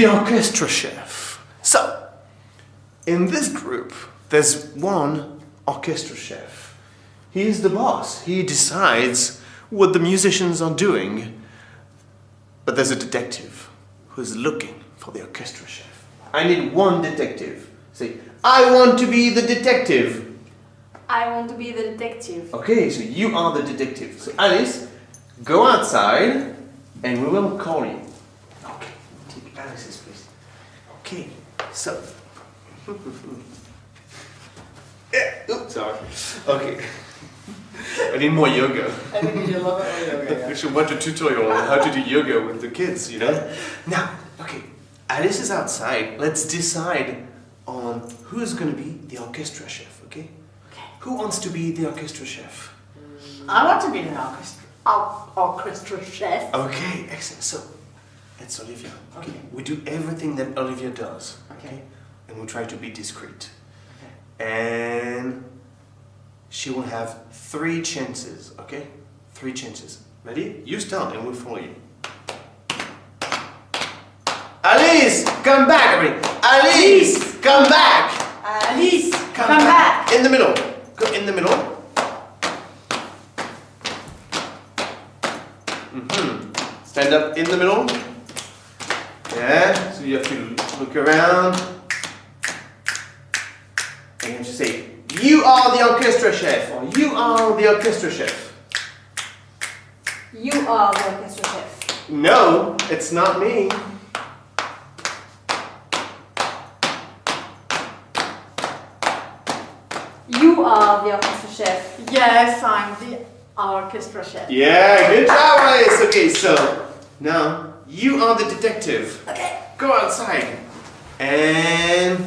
the orchestra chef. So, in this group, there's one orchestra chef. He is the boss. He decides what the musicians are doing. But there's a detective who's looking for the orchestra chef. I need one detective. Say, I want to be the detective. I want to be the detective. Okay, so you are the detective. So Alice, go outside and we will call you. Okay, take Alice's place. Okay, so. Oops, sorry. Okay. I need more yoga. I think you love it more yoga. We should watch a tutorial on how to do yoga with the kids, you know? Now, okay, Alice is outside. Let's decide on who's going to be the orchestra chef, okay? Who wants to be the orchestra chef? I want to be an orchestra chef. Okay, excellent. So, it's Olivia. Okay. We do everything that Olivia does. Okay. And we try to be discreet. Okay. And she will have 3 chances, okay? 3 chances. Ready? You start and we'll follow you. Alice, come back, everybody. Alice, come back. Alice, come back. In the middle. Go in the middle. Stand up in the middle. Yeah, so you have to look around. And you have to say, you are the orchestra chef, or you are the orchestra chef. You are the orchestra chef. No, it's not me. You are the orchestra chef. Yes, I'm the orchestra chef. Yeah, good job, Alice. Okay, so now you are the detective. Okay. Go outside. And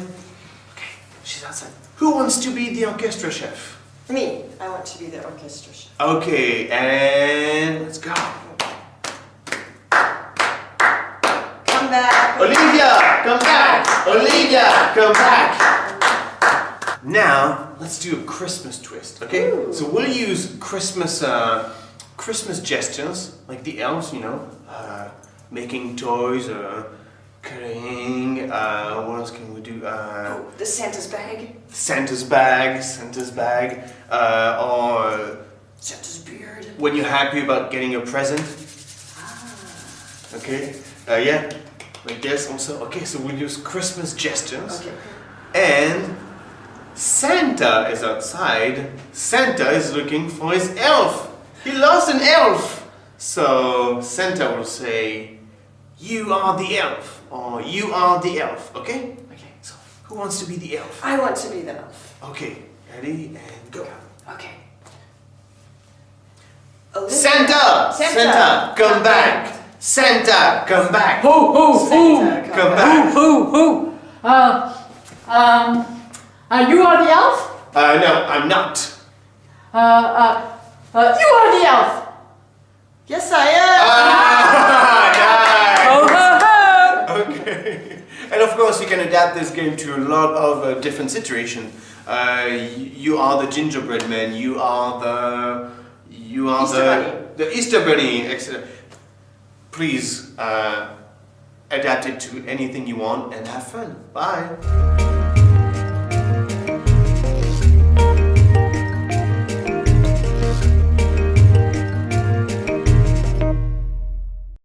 okay, she's outside. Who wants to be the orchestra chef? Me. I want to be the orchestra chef. Okay, and let's go. Come back. Olivia, come back. Olivia, come back. Now, let's do a Christmas twist, okay? Ooh. So we'll use Christmas gestures, like the elves, you know, making toys, cutting, what else can we do? The Santa's bag. Santa's bag, or Santa's beard. when you're happy about getting a present. Okay, yeah, like this also. Okay, so we'll use Christmas gestures. Okay. And Santa is outside. Santa is looking for his elf. He lost an elf. So Santa will say, you are the elf, or you are the elf, okay? Okay. So who wants to be the elf? I want to be the elf. Okay, ready, and go. Okay. Santa! Santa, come back! Santa, come back! Santa, Come back! Who? You are the elf? No, I'm not. You are the elf. Yes, I am. Ah, nice! Okay. And of course, you can adapt this game to a lot of different situations. You are the gingerbread man. You are the Easter Bunny. Excellent. Please adapt it to anything you want and have fun. Bye.